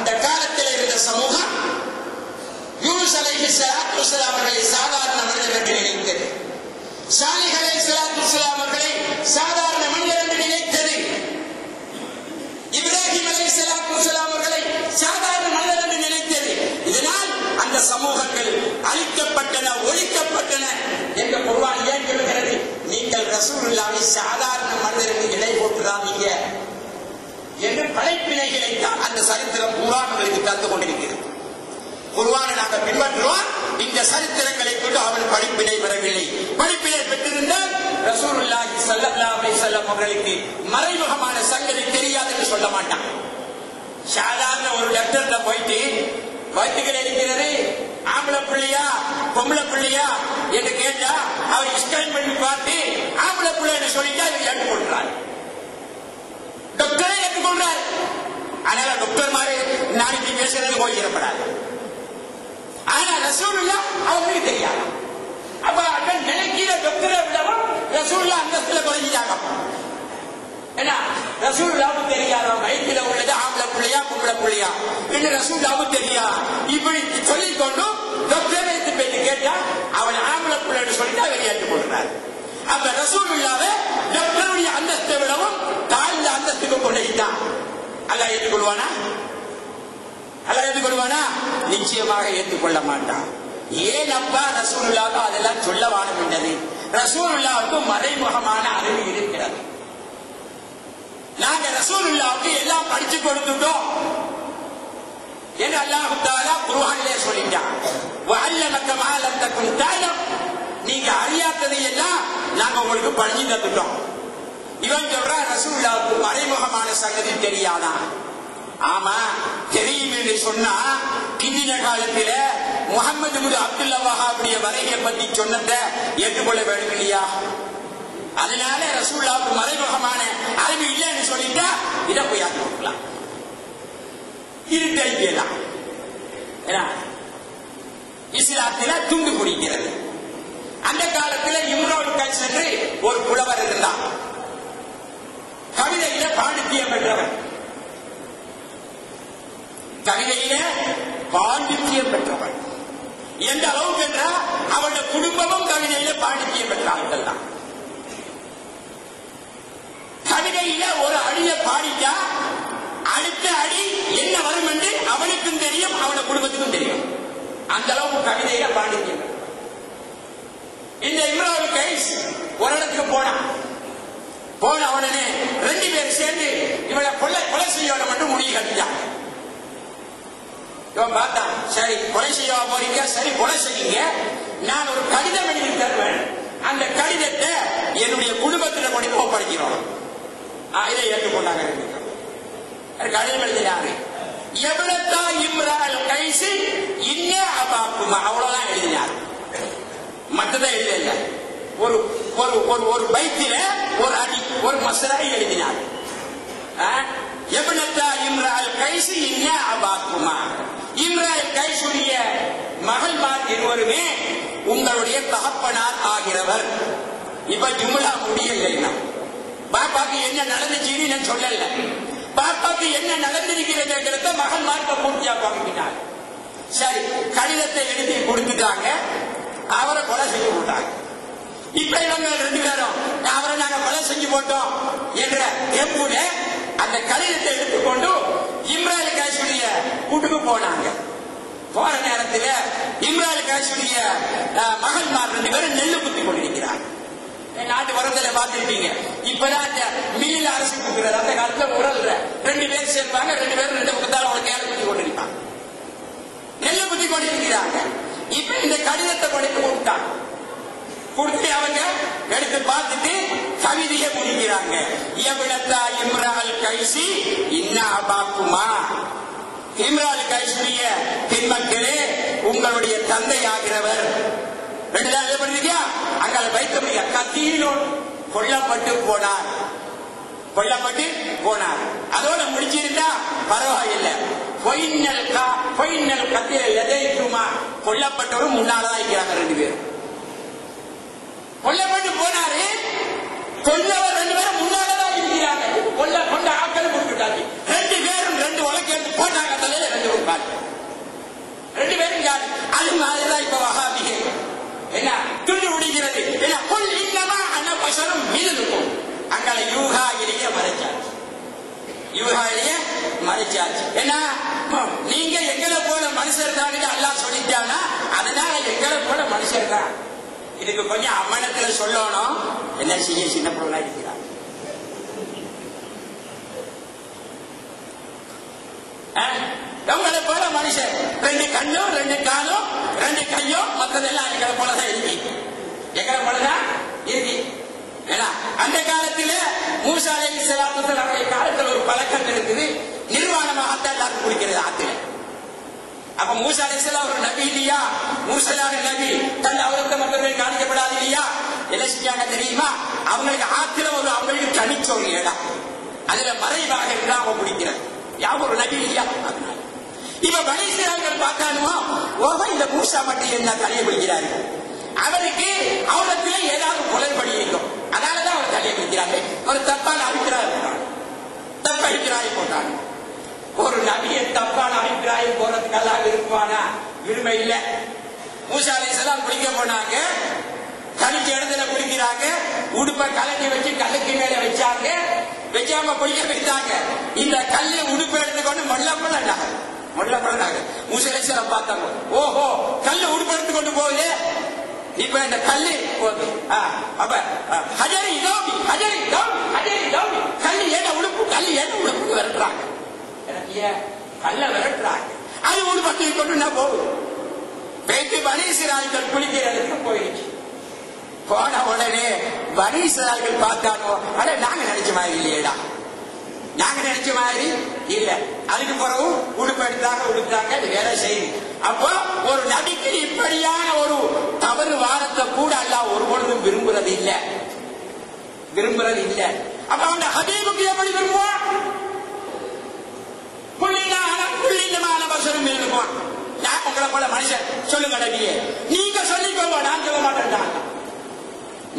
அந்த காலத்தில் இருந்த சமூகம் யூனுஸ் அலைஹிஸ்ஸலாத்து வஸ்ஸலாம் அவர்களை சாதாரண மனிதர் என்று நினைத்தது. சாலிஹ் அலைஹிஸ்ஸலாத்து வஸ்ஸலாம் அவர்களை சாதாரண மனிதர் என்று நினைத்தது. இப்ராஹிம் அலைஹிஸ்ஸலாத்து வஸ்ஸலாம் அவர்களை சாதாரண மனிதர் என்று நினைத்தது. இதனால் அந்த சமூகங்கள் அழிக்கப்பட்டன, ஒழிக்கப்பட்டன என்ற குர்ஆன் ஏன் சொல்கிறது? நீங்கள் ரசூலுல்லாஹி சாதாரண மனிதர் என்று இடை போட்டுறாதீங்க என்று படைப்பினைகளை தான் அந்த சரித்திரம் குர்ஆனுக்கு தந்து கொண்டிருக்கிறது. குர்ஆனை நாங்கள் பின்பற்றுவோம். இந்த சரித்திரங்களை கொண்டு அவன் படிப்பினை பெறவில்லை. படிப்பினை பெற்றிருந்தால் ரசூலுல்லாஹி ஸல்லல்லாஹு அலைஹி வஸல்லம் அவர்களுக்கு மறைமுகமான சங்கதி தெரியாது என்று சொல்ல மாட்டான். சாதாரண ஒரு டாக்டர்கிட்ட போயிட்டு வயிற்றுகள் இருக்கிறது, ஆம்பளை பிள்ளையா பொம்பளை பிள்ளையா என்று கேட்டா அவர் ஸ்கேன் பண்ணி பார்த்து ஆம்பளை பிள்ளைன்னு சொல்லிட்டு அவர் ஏற்றுக்கொள்றார். டாக்டரே ஏற்றுக்கொள்றார். அதனால டாக்டர் மாதிரி நாளைக்கு பேசுறது போயிடப்படாது. ஆனா ரசூலுல்லாஹ் அவங்களுக்கு தெரியாது. அப்ப அண்ணன் நினைக்கிற டாக்டரை விடவும் ரசூலுல்லாஹ் அந்தஸ்துல குறைஞ்சிட்டாங்க. ஏன்னா ரசூலுல்லாஹ்வுக்கு தெரியாதா வயிற்றுல உள்ளது ஆம்பளை பிள்ளையா பொம்பளை பிள்ளையா என்று ரசூலுல்லாஹ்வுக்கு தெரியா. இப்படி சொல்லிக்கொண்டு டாக்டரை எடுத்து போயிட்டு கேட்டா அவன் ஆம்பளை பிள்ளைன்னு சொல்லிட்டு அவர் ஏற்றுக்கொள்றார். அப்ப ரசூலுல்லாஹ்வை டாக்டருடைய அந்தஸ்தை விடவும் தாழ்ந்த அந்தஸ்துக்கு கொண்டுட்டான். அல்லாஹ் ஏற்றுக்கொள்வானா? அல்லாஹ் ஏற்றுக்கொள்வானா? நிச்சயமாக ஏற்றுக்கொள்ள மாட்டான். ஏன் அப்பா ரசூலுல்லாஹ் அதெல்லாம் சொல்ல வாழுகின்றது? ரசூலுல்லாஹ்வுக்கு மறைமுகமான அறிவு இருக்கிறது. நாங்க ரசூலுல்லாஹ்வுக்கு எல்லாம் படிச்சு கொடுத்துட்டோம் என்று அல்லாஹ் தஆலா குர்ஆனிலே சொல்லிட்டான். வஅல்லமக மா லம் தகுன் தஅலம், நீங்க அறியாததை எல்லாம் நாங்க உங்களுக்கு படிச்சு தந்துட்டோம். இவன் சொல்ற ரசூலுல்லாஹ்வுக்கு மறைமுகமான சங்கதி தெரியாதா? ஆமா தெரியும் என்று சொன்னா பின்னின காலத்தில முகமது பின் அப்துல்லா வஹாபுடைய வருகையை பத்தி சொன்னதை ஏற்றுக்கொள்ள வேண்டும் இல்லையா? அதனால ரசூலுல்லாஹ்வுக்கு மறைமுகமான அறிவு இல்லைன்னு சொல்லிட்டா இதை போய் ஆக்கலாம், இருட்டடிக்கலாம். இஸ்லாத்தில துண்டு குடிக்கிறது. அந்த காலத்தில் இம்ரான் கைஸ் என்று ஒரு புலவர் இருந்தார். கவிதையில பாண்டித்யம் பெற்றவர். கவிதையில பாண்டித்யம் பெற்றவர் எந்த அளவுக்கு என்றால் அவருடைய குடும்பமும் கவிதையில பாண்டித்யம் பெற்றார்கள் தான். கவிதையில ஒரு அடியை பாடிட்டா அடுத்த அடி என்ன வரும் என்று அவனுக்கும் தெரியும், அவனுடைய குடும்பத்துக்கும் தெரியும். அந்த அளவுக்கு கவிதையில பாண்டித்யம். இந்த இம்ரான் கைஸ் ஒரு இடத்துக்கு போன உடனே ரெண்டு பேர் சேர்ந்து இவளை கொலை செய்யணும் மட்டும் முடிவு கட்டிட்டாங்க. இவன் பார்த்தான், சரி கொலை செய்ய போறீங்க, சரி கொலை செய்யுங்க, நான் ஒரு கடிதம் எழுதி தருவேன், அந்த கடிதத்தை என்னுடைய குடும்பத்தில் கொண்டு ஒப்படைக்கிறோம். இதை ஏற்றுக்கொண்டாங்க. கடிதம் எழுதினாரு, எவ்வளத்தா இம்ரான் கைசி இன்ன அபாக்குமா, அவ்வளவுதான் எழுதினார், மற்றதான் எழுதல. ஒரு ஒரு ஒரு பைத்தில ஒரு அடி ஒரு மசராய் எழுதினார். எவ்வளத்தா இம்ரான் கைசி இன்ன அபாக்குமா, இம்ரான் கைசுடைய மகள்மார் இருவருமே உங்களுடைய தகப்பனார் ஆகிறவர். இப்ப ஜும்லா முடியல. பாப்பாக்கு என்ன நடந்துச்சுன்னு நான் சொல்லல. பாப்பாக்கு என்ன நடந்திருக்கிறது மகன்மார்க்க பூர்த்தியா பாக்கிட்டாங்க. சரி கடிதத்தை எழுதி கொடுத்துட்டாங்க, அவரை கொலை செஞ்சு போட்டாங்க. இப்ப இவங்க ரெண்டு பேரும் அவரை நாங்க கொலை செஞ்சு போட்டோம் என்ற எம்புல அந்த கடிதத்தை எடுத்துக்கொண்டு இம்ரான் காசுடைய கூட்டுக்கு போனாங்க. போற நேரத்தில் இம்ரான் காசுடைய மகன்மார் ரெண்டு பேரும் நெல்லு குத்தி கொண்டிருக்கிறாங்க. நாட்டு வரதில பார்த்திருப்பீங்க. இப்பதான் இந்த மில்லில் அரசு கொடுக்கிறது. அந்த காலத்துல உரல்ல ரெண்டு பேர் சேர்ப்பாங்க, ரெண்டு பேரும் ரெண்டு பக்கத்தால் அவங்க கேர குத்தி கொண்டிருப்பாங்க, நெல்லு குத்தி கொண்டிருக்கிறாங்க. இப்ப இந்த கடிதத்தை படித்து கொடுத்தாங்க. கொடுத்து அவங்க எடுத்து பார்த்துட்டு கவிதையை முடிக்கிறாங்க. எவ்வளத்தா இம்ரான் கைசி இன்ன அபாக்குமா, இம்ரான் கைசுடைய பின்மக்களே உங்களுடைய தந்தை ஆகிறவர். ரெண்டு நாள் எழுதியா அங்கால வைக்க முடியாது. கத்தியிலோடு கொல்லப்பட்டு போனார். அதோட முடிச்சிருந்தா பரவாயில்லை. பொய்னல் கத்தியில எதைக்குமா கொல்லப்பட்டவரும் முன்னாலதான் இருக்கிறாங்க. ரெண்டு பேரும் கொல்லப்பட்டு போனாரு, கொல்லவர் ரெண்டு பேரும் முன்னாலதான் இருக்கிறாங்க. கொண்ட ஆக்கள் கொடுத்துட்டாங்க. ரெண்டு பேரும் ரெண்டு வழக்கு எடுத்து போட்டாங்க. தலையில அது மாதிரிதான் இப்ப வஹாபிகள் என்ன துண்டு விடுகிறது. என்ன புல் இன்னமா அன்ன பசரும் மீதுக்கும் அங்கால யூகாயிலேயே மறைச்சாச்சு. யூகாயிலேயே மறைச்சாச்சு. என்ன நீங்க எங்களை போல மனுஷர் தான் அல்லாஹ் சொல்லிட்டானா, அதனால எங்களை போல மனுஷர் தான். இதுக்கு கொஞ்சம் அம்மனத்துல சொல்லணும். என்ன செய்ய சின்ன பொருளா இருக்கிறார். உங்களை போல மனுஷன் 2 கண்ணும் 2 காலும் 2 கையும் மற்றதெல்லாம் எங்களை போலதான் இருக்கு. எங்களை போலதான் இருக்கு. அந்த காலத்தில் மூசா அலைஹிஸ்ஸலாத்து அவருடைய காலத்தில் ஒரு பழக்கம் இருக்குது. நிர்வாணமாகத்தான் எல்லாரும் குளிக்கிறது ஆத்துல. அப்ப மூசா அலைஹிஸ்ஸலாம் ஒரு நபி இல்லையா, மூசலாக நபி தன் அவருக்கு மக்கள் காணிக்கப்படாது இல்லையா, என்ன செஞ்சாங்க தெரியுமா? அவங்களுக்கு ஆத்துல அவங்களுக்கு தனிச்ச ஒரு இடம், அதுல மறைவாக இருந்தா அவங்க குடிக்கிறது. யாவும் ஒரு நபி இல்லையா? அதனால இப்ப பனி இஸ்ராயீல்கள் பார்த்தாலுமா, ஓஹோ இந்த மூசா மட்டும் என்ன தலையை பிடிக்கிறாரு, அவருக்கு அவரத்துல ஏதாவது குளறுபடி இருக்கும், அதனாலதான் அவர் தலையை பிடிக்கிறாங்க. ஒரு தப்பான அபிப்பிராயம் தப்ப அபிப்பிராயம் போட்டாங்க. ஒரு நபியை தப்பான அபிப்பிராயம் போறதுக்கெல்லாம் விரும்புவானா? விரும்ப இல்ல. மூசா அலைஹிஸ்ஸலாம் குளிக்க போனாங்க, தனிச்ச இடத்துல குளிக்கிறாங்க, உடுப்பை கலட்டி வச்சு கல்லுக்கு மேல வச்சாங்க, வைக்காம குளிக்க வைத்தாங்க. இந்த கல்லு உடுப்பை எடுத்துக்கொண்டு மொல்லப்படாங்க. மூசா அலைஹிஸ்ஸலாம் பார்த்தாங்க, ஓஹோ கல்லு உடுப்பை எடுத்து கொண்டு போகுது, இப்ப இந்த கல்லு அப்ப ஹஜரி தௌபி கல்லு ஏன உடுப்பு விரட்டுறாங்க. கல்ல விரட்டுறாங்க. அது உடுப்பை கொண்டு நான் போகுது. பேச்சு பனி இஸ்ராயீல்கள் குளிக்கிற இடத்துக்கு போயிடுச்சு. போன உடனே பனி இஸ்ராயீல்கள் பார்த்தாங்க, அட நாங்க நினைச்ச மாதிரி இல்லையடா, நாங்க நினைச்ச மாதிரி இல்ல. அதுக்கு பிறகு உடுப்பு எடுத்தாங்க, அது வேலை செய்யுது. அப்போ ஒரு நபிக்கு இப்படியான ஒரு தவறு வாரத்தை கூட அல்லாஹ் ஒரு பொழுதும் விரும்புறது இல்ல. அப்ப அந்த ஹபீபுக்கு எப்படி விரும்புவான்? புள்ளினமான வசனம் இருக்குவான். நான் உங்களை போல மனுஷன் சொல்லுங்க நபியே, நீங்க சொல்லிக்கோங்க, நான் சொல்ல மாட்டேன்.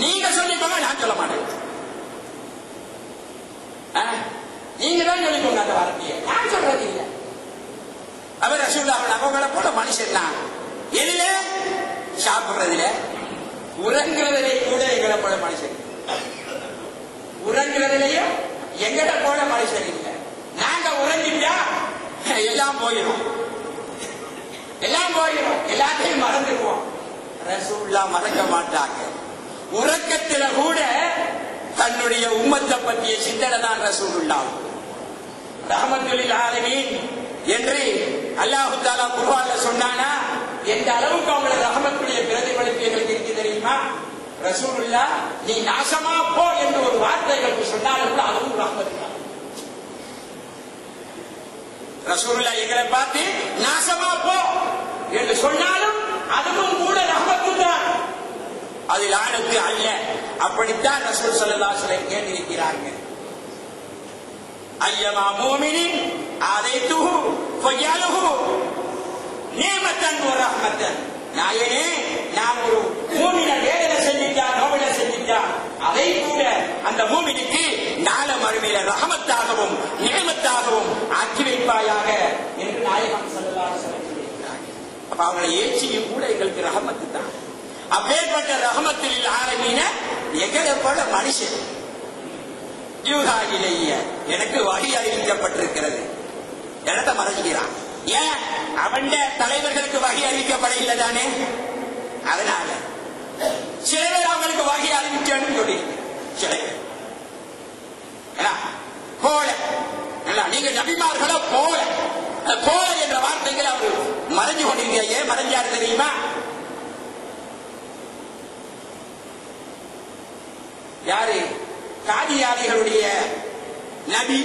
நீங்க சொல்லிக்கோங்க, நான் சொல்ல மாட்டேன். நீங்க தான் சொல்லிக்கோங்க அந்த வார்த்தையை, நான் சொல்றது இல்லை. அவர் ரசூலுல்லாஹ் அவங்களை போல மனுஷன் தான். எதுல? சாப்பிடுறதுல, உறங்குறதுல கூட எங்களை போல மனுஷன். உறங்குறதுலயும் எங்களை போல மனுஷன் இல்லை. நாங்க உறங்கிட்டா எல்லாம் போயிடும், எல்லாத்தையும் மறந்துடுவோம். ரசூலுல்லாஹ் மறக்க மாட்டாங்க. உறக்கத்தில கூட தன்னுடைய உம்மத்தை பற்றிய சிந்தனை தான் ரசூலுல்லாஹ். ரஹ்மத்துல் ஆலமீன் என்று அல்லாஹ் தஆலா குர்ஆன்ல சொன்னானா, எந்த அளவுக்கு அவங்கள ரஹ்மத்துடைய பிரதிபலிப்பு எங்களுக்கு இருக்கு தெரியுமா? ரசூலுல்லாஹ் நீ நாசமா போ என்று ஒரு வார்த்தைகளுக்கு சொன்னாலும் கூட அதுவும் ரஹ்மத் தான். ரசூலுல்லாஹ் எங்களை பார்த்து நாசமா போ என்று சொன்னாலும் அதுவும் கூட ரஹ்மத்து தான், அது லானத்து அல்ல. அப்படித்தான் ரசூல் ஸல்லல்லாஹு அலைஹி வஸல்லம் கேட்டிருக்கிறார்கள். ஐயமா மூமினின் ஆதைத்துஹு ஃபஜஅலுஹு நிஅமத்தன் வ ரஹ்மத்தன். நாயனே, நான் ஒரு மூமினை வேதனை செஞ்சிட்டான், அதை கூட அந்த மூமினுக்கு நாள மறுமையில ரஹமத்தாகவும் நிஅமத்தாகவும் ஆக்கி வைப்பாயாக என்று நாயகம் ஸல்லல்லாஹு அலைஹி வஸல்லம் சொல்லியிருக்கிறார்கள். அப்ப அவங்களை ஏற்றியும் கூட எங்களுக்கு ரஹமத்து தான். அப்பேற்பட்ட ரஹமத்துல் ஆலமீன எங்களை போல மனுஷன் யூஹாயிலேயே எனக்கு வஹி அறிவிக்கப்பட்டிருக்கிறது, இடத்தை மறைஞ்சுக்கிறான். ஏன்? அவன் தலைவர்களுக்கு வஹி அறிவிக்கப்படவில்லை தானே, அதனால சில பேர் அவங்களுக்கு வஹி அறிவிச்சேன்னு சொல்லி சில போல நீங்க நபிமார்களோ போல என்ற வார்த்தைகள் அவர் மறைஞ்சு கொண்டிருக்க. ஏன் மறைஞ்சாரு தெரியுமா? யாரு? காதியானிகளுடைய நபி,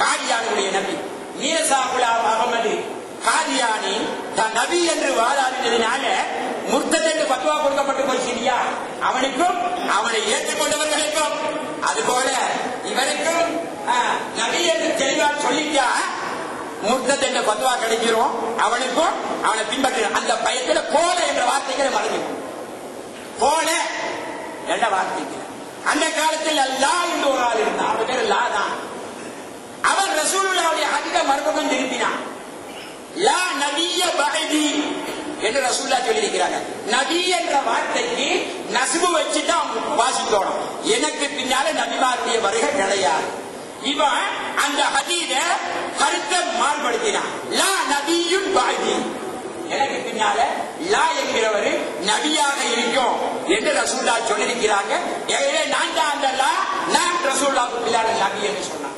காதியானிகளுடைய நபி மீரசா குலாம் அகமது காதியானி தான் நபி என்று வாதாடினதுனால முர்த்தத் என்று பத்வா கொடுக்கப்பட்டு போச்சு இல்லையா? அவனுக்கும் அவனை ஏற்றுக்கொண்டவர்களுக்கும் அதுபோல இவருக்கும் நபி என்று தெளிவா சொல்லிட்டா முர்த்தத் என்ற பத்வா கிடைக்கிறோம், அவனுக்கும் அவனை பின்பற்ற அந்த பயத்துல போல என்ற வார்த்தைகளை மறைஞ்சிடும். போல என்ற வார்த்தைகள் அந்த காலத்தில் அல்லாஹ் என்று ஒரு ஆள் இருந்தான், அவன் பேர் லா தான். அவன் ரசூலுல்லாஹ்வுடைய ஹதீஸை மறுபக்கம் திருப்பினான். லா நபிய பஅதி என்று ரசூலுல்லாஹ் சொல்லியிருக்கிறாங்க. நபி என்ற வார்த்தைக்கு நஸ்பு வச்சுதான் வாசிக்கணும். எனக்கு பின்னால நபிமாருடைய வருகை கிடையாது. இவன் அந்த ஹதீஸ கருத்தை மாறுபடுத்தினான். லா நபியும் பஅதி, எனக்கு பின்னால லா என்கிறவர் நபியாக இருக்கும் என்று ரசூலுல்லாஹ் சொல்லியிருக்கிறாங்க. நான் தான் அந்த லா, நான் ரசூலுல்லாஹ்வுக்கு பின்னால நபி என்று சொன்னான்.